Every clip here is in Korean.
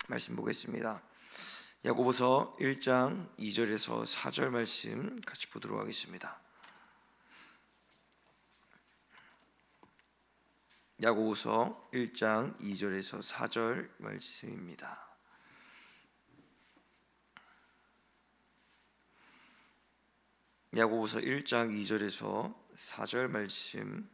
말씀 보겠습니다. 야고보서 1장 2절에서 4절 말씀 같이 보도록 하겠습니다. 야고보서 1장 2절에서 4절 말씀입니다. 야고보서 1장 2절에서 4절 말씀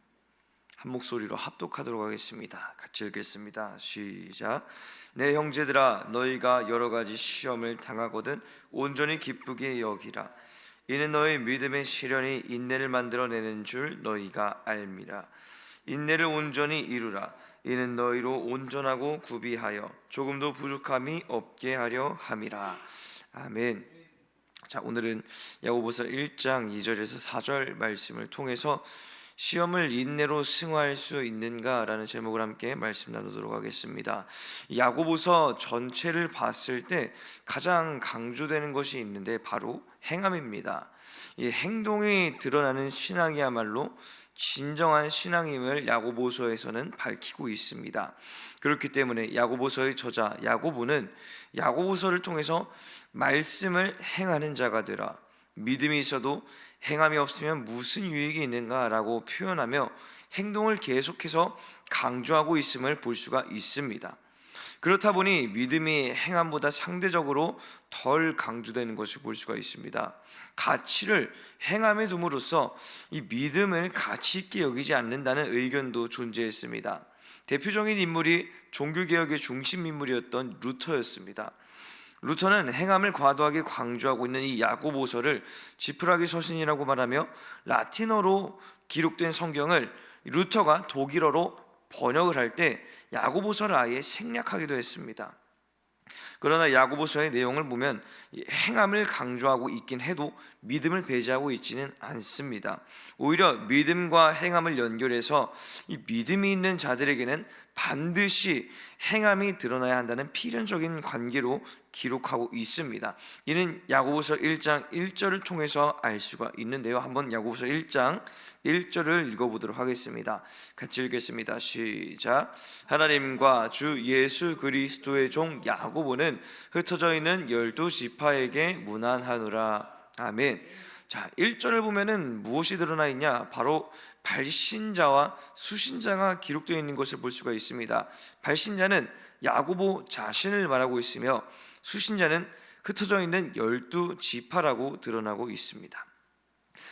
한 목소리로 합독하도록 하겠습니다. 같이 읽겠습니다. 시작. 내 형제들아, 너희가 여러 가지 시험을 당하거든 온전히 기쁘게 여기라. 이는 너희 믿음의 시련이 인내를 만들어내는 줄 너희가 알미라. 인내를 온전히 이루라. 이는 너희로 온전하고 구비하여 조금도 부족함이 없게 하려 함이라. 아멘. 자, 오늘은 야고보서 1장 2절에서 4절 말씀을 통해서 시험을 인내로 승화할 수 있는가라는 제목을 함께 말씀 나누도록 하겠습니다. 야고보서 전체를 봤을 때 가장 강조되는 것이 있는데 바로 행함입니다. 이 행동이 드러나는 신앙이야말로 진정한 신앙임을 야고보서에서는 밝히고 있습니다. 그렇기 때문에 야고보서의 저자 야고보는 야고보서를 통해서 말씀을 행하는 자가 되라, 믿음이 있어도 행함이 없으면 무슨 유익이 있는가라고 표현하며 행동을 계속해서 강조하고 있음을 볼 수가 있습니다. 그렇다 보니 믿음이 행함보다 상대적으로 덜 강조되는 것을 볼 수가 있습니다. 가치를 행함에 둠으로써 이 믿음을 가치 있게 여기지 않는다는 의견도 존재했습니다. 대표적인 인물이 종교개혁의 중심 인물이었던 루터였습니다. 루터는 행함을 과도하게 강조하고 있는 이 야고보서를 지푸라기 서신이라고 말하며 라틴어로 기록된 성경을 루터가 독일어로 번역을 할 때 야고보서를 아예 생략하기도 했습니다. 그러나 야고보서의 내용을 보면 행함을 강조하고 있긴 해도 믿음을 배제하고 있지는 않습니다. 오히려 믿음과 행함을 연결해서 이 믿음이 있는 자들에게는 반드시 행함이 드러나야 한다는 필연적인 관계로 기록하고 있습니다. 이는 야고보서 1장 1절을 통해서 알 수가 있는데요. 한번 야고보서 1장 1절을 읽어보도록 하겠습니다. 같이 읽겠습니다. 시작. 하나님과 주 예수 그리스도의 종 야고보는 흩어져 있는 12지파에게 문안하노라. 아멘. 자, 1절을 보면은 무엇이 드러나 있냐? 바로 발신자와 수신자가 기록되어 있는 것을 볼 수가 있습니다. 발신자는 야고보 자신을 말하고 있으며 수신자는 흩어져 있는 12지파라고 드러나고 있습니다.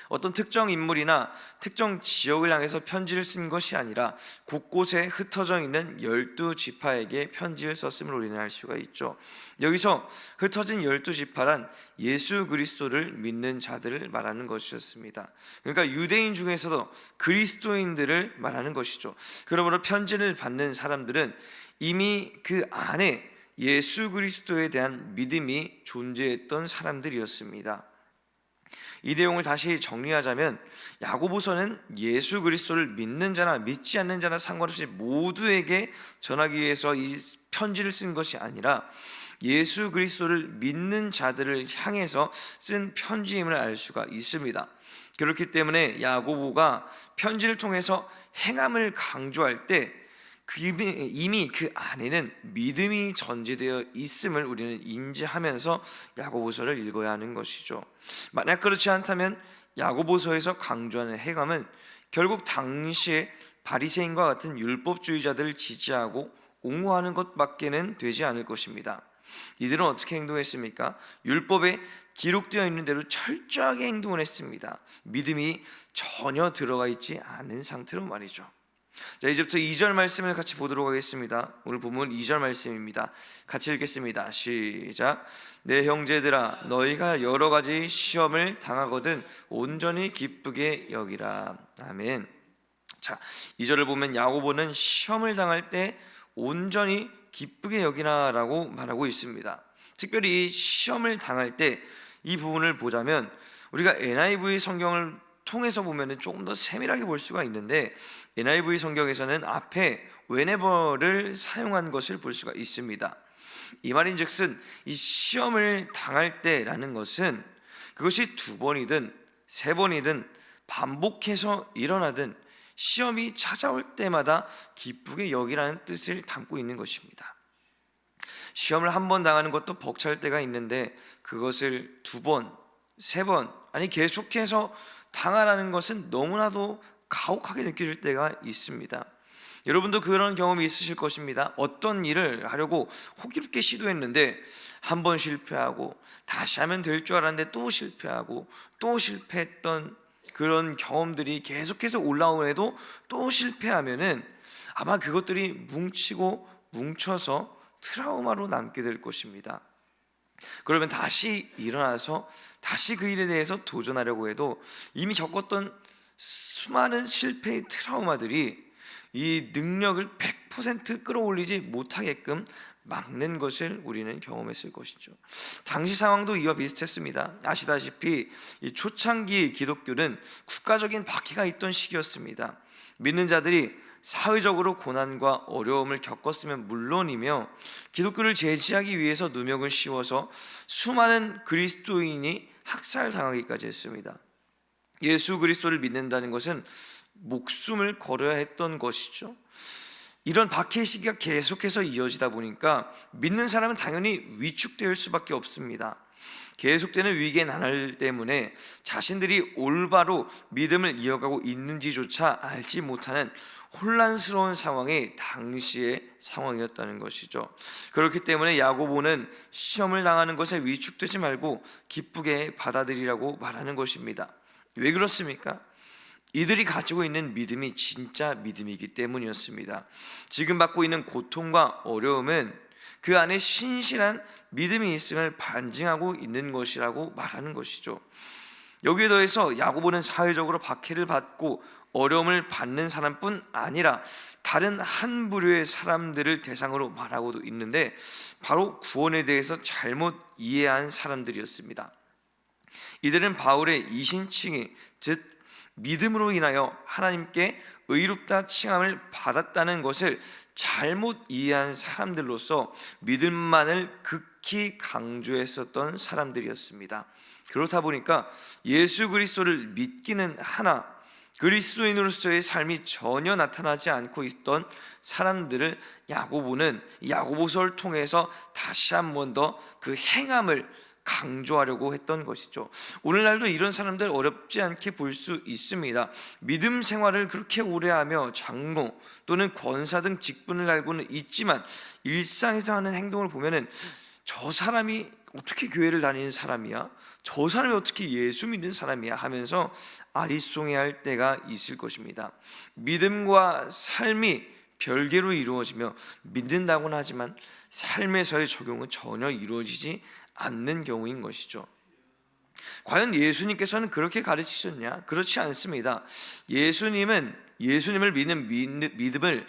어떤 특정 인물이나 특정 지역을 향해서 편지를 쓴 것이 아니라 곳곳에 흩어져 있는 12지파에게 편지를 썼음을 우리는 알 수가 있죠. 여기서 흩어진 12지파란 예수 그리스도를 믿는 자들을 말하는 것이었습니다. 그러니까 유대인 중에서도 그리스도인들을 말하는 것이죠. 그러므로 편지를 받는 사람들은 이미 그 안에 예수 그리스도에 대한 믿음이 존재했던 사람들이었습니다. 이 내용을 다시 정리하자면 야고보서는 예수 그리스도를 믿는 자나 믿지 않는 자나 상관없이 모두에게 전하기 위해서 이 편지를 쓴 것이 아니라 예수 그리스도를 믿는 자들을 향해서 쓴 편지임을 알 수가 있습니다. 그렇기 때문에 야고보가 편지를 통해서 행함을 강조할 때 이미 그 안에는 믿음이 전제되어 있음을 우리는 인지하면서 야고보서를 읽어야 하는 것이죠. 만약 그렇지 않다면 야고보서에서 강조하는 행함은 결국 당시에 바리새인과 같은 율법주의자들을 지지하고 옹호하는 것밖에는 되지 않을 것입니다. 이들은 어떻게 행동했습니까? 율법에 기록되어 있는 대로 철저하게 행동을 했습니다. 믿음이 전혀 들어가 있지 않은 상태로 말이죠. 자, 이제부터 2절 말씀을 같이 보도록 하겠습니다. 오늘 본문 2절 말씀입니다. 같이 읽겠습니다. 시작. 내 형제들아, 너희가 여러 가지 시험을 당하거든 온전히 기쁘게 여기라. 아멘. 자, 2절을 보면 야고보는 시험을 당할 때 온전히 기쁘게 여기라라고 말하고 있습니다. 특별히 이 시험을 당할 때 이 부분을 보자면 우리가 NIV 성경을 통해서 보면은 조금 더 세밀하게 볼 수가 있는데 NIV 성경에서는 앞에 whenever를 사용한 것을 볼 수가 있습니다. 이 말인즉슨 이 시험을 당할 때라는 것은 그것이 2번이든 3번이든 반복해서 일어나든 시험이 찾아올 때마다 기쁘게 여기라는 뜻을 담고 있는 것입니다. 시험을 한 번 당하는 것도 벅찰 때가 있는데 그것을 두 번, 세 번, 아니 계속해서 당하라는 것은 너무나도 가혹하게 느껴질 때가 있습니다. 여러분도 그런 경험이 있으실 것입니다. 어떤 일을 하려고 호기롭게 시도했는데 한 번 실패하고 다시 하면 될 줄 알았는데 또 실패하고 또 실패했던 그런 경험들이 계속해서 올라오에도 또 실패하면은 아마 그것들이 뭉치고 뭉쳐서 트라우마로 남게 될 것입니다. 그러면 다시 일어나서 다시 그 일에 대해서 도전하려고 해도 이미 겪었던 수많은 실패의 트라우마들이 이 능력을 100% 끌어올리지 못하게끔 막는 것을 우리는 경험했을 것이죠. 당시 상황도 이와 비슷했습니다. 아시다시피 이 초창기 기독교는 국가적인 박해가 있던 시기였습니다. 믿는 자들이 사회적으로 고난과 어려움을 겪었으면 물론이며 기독교를 제지하기 위해서 누명을 씌워서 수많은 그리스도인이 학살당하기까지 했습니다. 예수 그리스도를 믿는다는 것은 목숨을 걸어야 했던 것이죠. 이런 박해의 시기가 계속해서 이어지다 보니까 믿는 사람은 당연히 위축될 수밖에 없습니다. 계속되는 위기의 나날 때문에 자신들이 올바로 믿음을 이어가고 있는지조차 알지 못하는 혼란스러운 상황이 당시의 상황이었다는 것이죠. 그렇기 때문에 야고보는 시험을 당하는 것에 위축되지 말고 기쁘게 받아들이라고 말하는 것입니다. 왜 그렇습니까? 이들이 가지고 있는 믿음이 진짜 믿음이기 때문이었습니다. 지금 받고 있는 고통과 어려움은 그 안에 신실한 믿음이 있음을 반증하고 있는 것이라고 말하는 것이죠. 여기에 더해서 야고보는 사회적으로 박해를 받고 어려움을 받는 사람뿐 아니라 다른 한 부류의 사람들을 대상으로 말하고도 있는데 바로 구원에 대해서 잘못 이해한 사람들이었습니다. 이들은 바울의 이신칭이 즉 믿음으로 인하여 하나님께 의롭다 칭함을 받았다는 것을 잘못 이해한 사람들로서 믿음만을 극히 강조했었던 사람들이었습니다. 그렇다 보니까 예수 그리스도를 믿기는 하나 그리스도인으로서의 삶이 전혀 나타나지 않고 있던 사람들을 야고보는 야고보서를 통해서 다시 한 번 더 그 행함을 강조하려고 했던 것이죠. 오늘날도 이런 사람들 어렵지 않게 볼 수 있습니다. 믿음 생활을 그렇게 오래 하며 장로 또는 권사 등 직분을 달고는 있지만 일상에서 하는 행동을 보면은 저 사람이 어떻게 교회를 다니는 사람이야? 저 사람이 어떻게 예수 믿는 사람이야? 하면서 아리송해할 때가 있을 것입니다. 믿음과 삶이 별개로 이루어지며 믿는다고는 하지만 삶에서의 적용은 전혀 이루어지지 않는 경우인 것이죠. 과연 예수님께서는 그렇게 가르치셨냐? 그렇지 않습니다. 예수님을 믿는 믿음을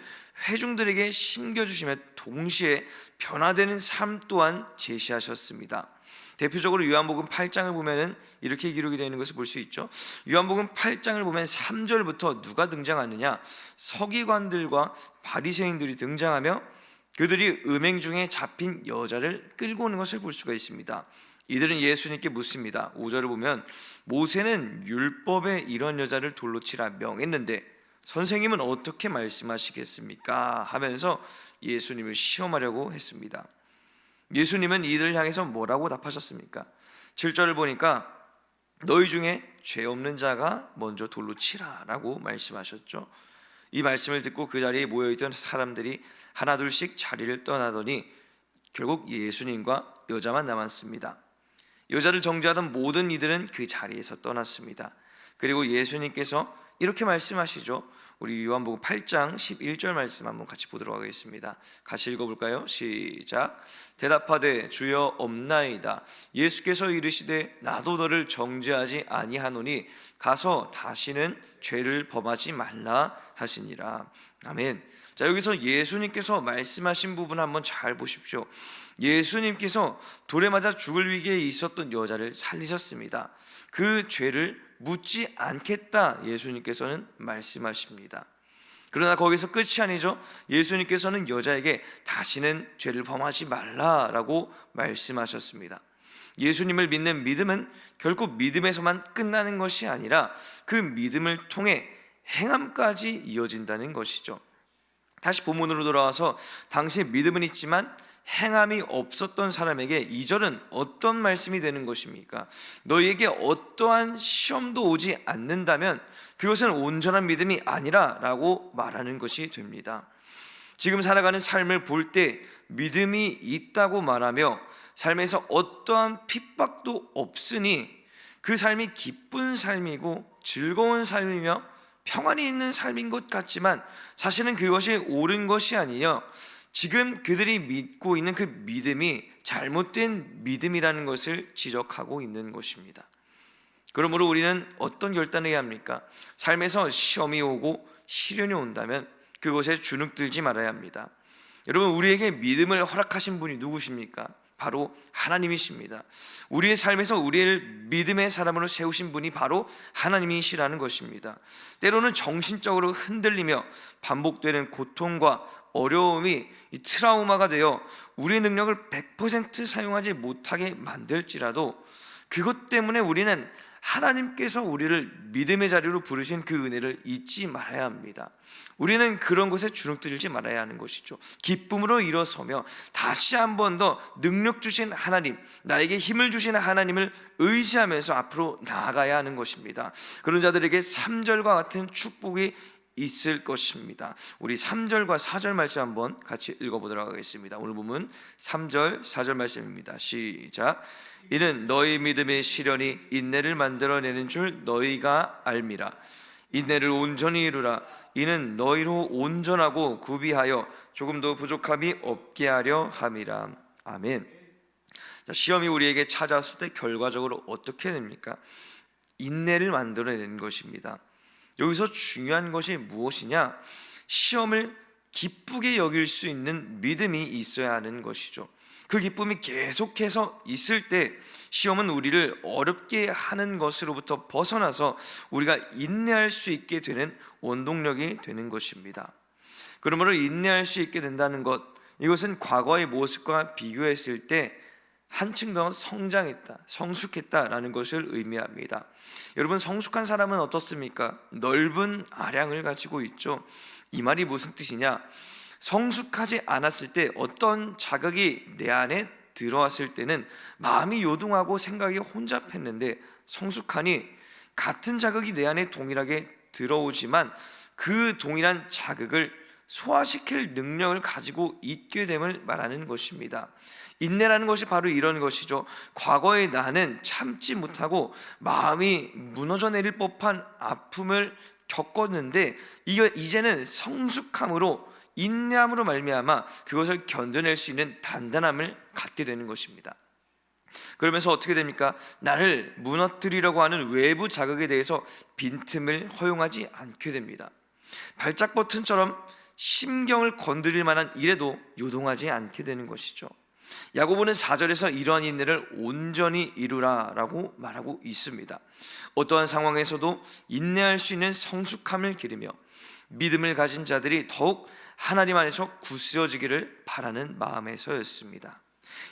회중들에게 심겨주시며 동시에 변화되는 삶 또한 제시하셨습니다. 대표적으로 요한복음 8장을 보면은 이렇게 기록이 되어 있는 것을 볼 수 있죠. 요한복음 8장을 보면 3절부터 누가 등장하느냐? 서기관들과 바리새인들이 등장하며 그들이 음행 중에 잡힌 여자를 끌고 오는 것을 볼 수가 있습니다. 이들은 예수님께 묻습니다. 5절을 보면 모세는 율법에 이런 여자를 돌로 치라 명했는데 선생님은 어떻게 말씀하시겠습니까? 하면서 예수님을 시험하려고 했습니다. 예수님은 이들을 향해서 뭐라고 답하셨습니까? 7절을 보니까 너희 중에 죄 없는 자가 먼저 돌로 치라 라고 말씀하셨죠. 이 말씀을 듣고 그 자리에 모여있던 사람들이 하나둘씩 자리를 떠나더니 결국 예수님과 여자만 남았습니다. 여자를 정죄하던 모든 이들은 그 자리에서 떠났습니다. 그리고 예수님께서 이렇게 말씀하시죠. 우리 요한복음 8장 11절 말씀 한번 같이 보도록 하겠습니다. 같이 읽어볼까요? 시작. 대답하되 주여 없나이다. 예수께서 이르시되 나도 너를 정죄하지 아니하노니 가서 다시는 죄를 범하지 말라 하시니라. 아멘. 자, 여기서 예수님께서 말씀하신 부분 한번 잘 보십시오. 예수님께서 돌에 맞아 죽을 위기에 있었던 여자를 살리셨습니다. 그 죄를 묻지 않겠다 예수님께서는 말씀하십니다. 그러나 거기서 끝이 아니죠. 예수님께서는 여자에게 다시는 죄를 범하지 말라라고 말씀하셨습니다. 예수님을 믿는 믿음은 결코 믿음에서만 끝나는 것이 아니라 그 믿음을 통해 행함까지 이어진다는 것이죠. 다시 본문으로 돌아와서 당시에 믿음은 있지만 행함이 없었던 사람에게 2절은 어떤 말씀이 되는 것입니까? 너희에게 어떠한 시험도 오지 않는다면 그것은 온전한 믿음이 아니라 라고 말하는 것이 됩니다. 지금 살아가는 삶을 볼 때 믿음이 있다고 말하며 삶에서 어떠한 핍박도 없으니 그 삶이 기쁜 삶이고 즐거운 삶이며 평안이 있는 삶인 것 같지만 사실은 그것이 옳은 것이 아니요, 지금 그들이 믿고 있는 그 믿음이 잘못된 믿음이라는 것을 지적하고 있는 것입니다. 그러므로 우리는 어떤 결단을 해야 합니까? 삶에서 시험이 오고 시련이 온다면 그것에 주눅들지 말아야 합니다. 여러분, 우리에게 믿음을 허락하신 분이 누구십니까? 바로 하나님이십니다. 우리의 삶에서 우리를 믿음의 사람으로 세우신 분이 바로 하나님이시라는 것입니다. 때로는 정신적으로 흔들리며 반복되는 고통과 어려움이 트라우마가 되어 우리의 능력을 100% 사용하지 못하게 만들지라도 그것 때문에 우리는 하나님께서 우리를 믿음의 자리로 부르신 그 은혜를 잊지 말아야 합니다. 우리는 그런 것에 주눅들지 말아야 하는 것이죠. 기쁨으로 일어서며 다시 한 번 더 능력 주신 하나님, 나에게 힘을 주신 하나님을 의지하면서 앞으로 나아가야 하는 것입니다. 그런 자들에게 3절과 같은 축복이 있을 것입니다. 우리 3절과 4절 말씀 한번 같이 읽어보도록 하겠습니다. 오늘 본문 3절 4절 말씀입니다. 시작. 이는 너희 믿음의 시련이 인내를 만들어내는 줄 너희가 알미라. 인내를 온전히 이루라. 이는 너희로 온전하고 구비하여 조금도 부족함이 없게 하려 함이라. 아멘. 시험이 우리에게 찾아왔을 때 결과적으로 어떻게 됩니까? 인내를 만들어내는 것입니다. 여기서 중요한 것이 무엇이냐? 시험을 기쁘게 여길 수 있는 믿음이 있어야 하는 것이죠. 그 기쁨이 계속해서 있을 때 시험은 우리를 어렵게 하는 것으로부터 벗어나서 우리가 인내할 수 있게 되는 원동력이 되는 것입니다. 그러므로 인내할 수 있게 된다는 것, 이것은 과거의 모습과 비교했을 때 한층 더 성장했다, 성숙했다라는 것을 의미합니다. 여러분, 성숙한 사람은 어떻습니까? 넓은 아량을 가지고 있죠. 이 말이 무슨 뜻이냐? 성숙하지 않았을 때 어떤 자극이 내 안에 들어왔을 때는 마음이 요동하고 생각이 혼잡했는데, 성숙하니 같은 자극이 내 안에 동일하게 들어오지만 그 동일한 자극을 소화시킬 능력을 가지고 있게 됨을 말하는 것입니다. 인내라는 것이 바로 이런 것이죠. 과거의 나는 참지 못하고 마음이 무너져 내릴 법한 아픔을 겪었는데 이제는 성숙함으로, 인내함으로 말미암아 그것을 견뎌낼 수 있는 단단함을 갖게 되는 것입니다. 그러면서 어떻게 됩니까? 나를 무너뜨리려고 하는 외부 자극에 대해서 빈틈을 허용하지 않게 됩니다. 발작 버튼처럼 심경을 건드릴 만한 일에도 요동하지 않게 되는 것이죠. 야고보는 4절에서 이러한 인내를 온전히 이루라 라고 말하고 있습니다. 어떠한 상황에서도 인내할 수 있는 성숙함을 기르며 믿음을 가진 자들이 더욱 하나님 안에서 굳세어지기를 바라는 마음에서였습니다.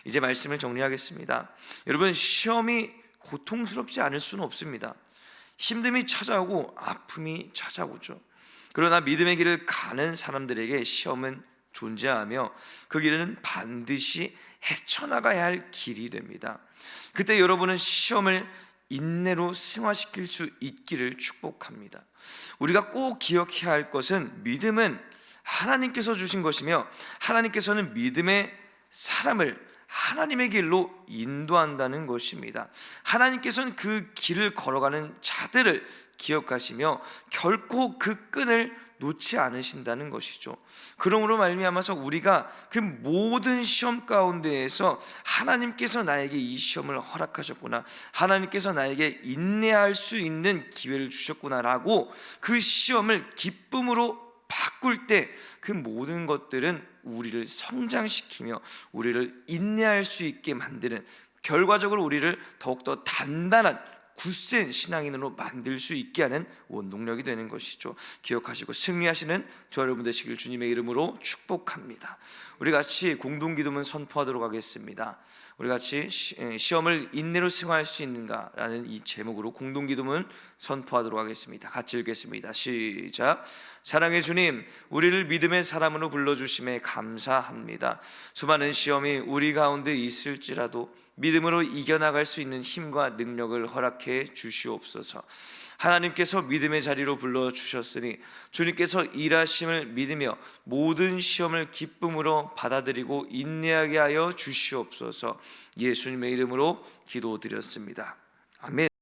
이제 말씀을 정리하겠습니다. 여러분, 시험이 고통스럽지 않을 수는 없습니다. 힘듦이 찾아오고 아픔이 찾아오죠. 그러나 믿음의 길을 가는 사람들에게 시험은 존재하며 그 길은 반드시 헤쳐나가야 할 길이 됩니다. 그때 여러분은 시험을 인내로 승화시킬 수 있기를 축복합니다. 우리가 꼭 기억해야 할 것은 믿음은 하나님께서 주신 것이며 하나님께서는 믿음의 사람을 하나님의 길로 인도한다는 것입니다. 하나님께서는 그 길을 걸어가는 자들을 기억하시며 결코 그 끈을 놓지 않으신다는 것이죠. 그러므로 말미암아서 우리가 그 모든 시험 가운데에서 하나님께서 나에게 이 시험을 허락하셨구나, 하나님께서 나에게 인내할 수 있는 기회를 주셨구나라고 그 시험을 기쁨으로 바꿀 때 그 모든 것들은 우리를 성장시키며 우리를 인내할 수 있게 만드는, 결과적으로 우리를 더욱더 단단한 굳센 신앙인으로 만들 수 있게 하는 원동력이 되는 것이죠. 기억하시고 승리하시는 저 여러분 되시길 주님의 이름으로 축복합니다. 우리 같이 공동기도문 선포하도록 하겠습니다. 우리 같이 시험을 인내로 승화할 수 있는가라는 이 제목으로 공동기도문 선포하도록 하겠습니다. 같이 읽겠습니다. 시작. 사랑의 주님, 우리를 믿음의 사람으로 불러주심에 감사합니다. 수많은 시험이 우리 가운데 있을지라도 믿음으로 이겨나갈 수 있는 힘과 능력을 허락해 주시옵소서. 하나님께서 믿음의 자리로 불러주셨으니 주님께서 일하심을 믿으며 모든 시험을 기쁨으로 받아들이고 인내하게 하여 주시옵소서. 예수님의 이름으로 기도드렸습니다. 아멘.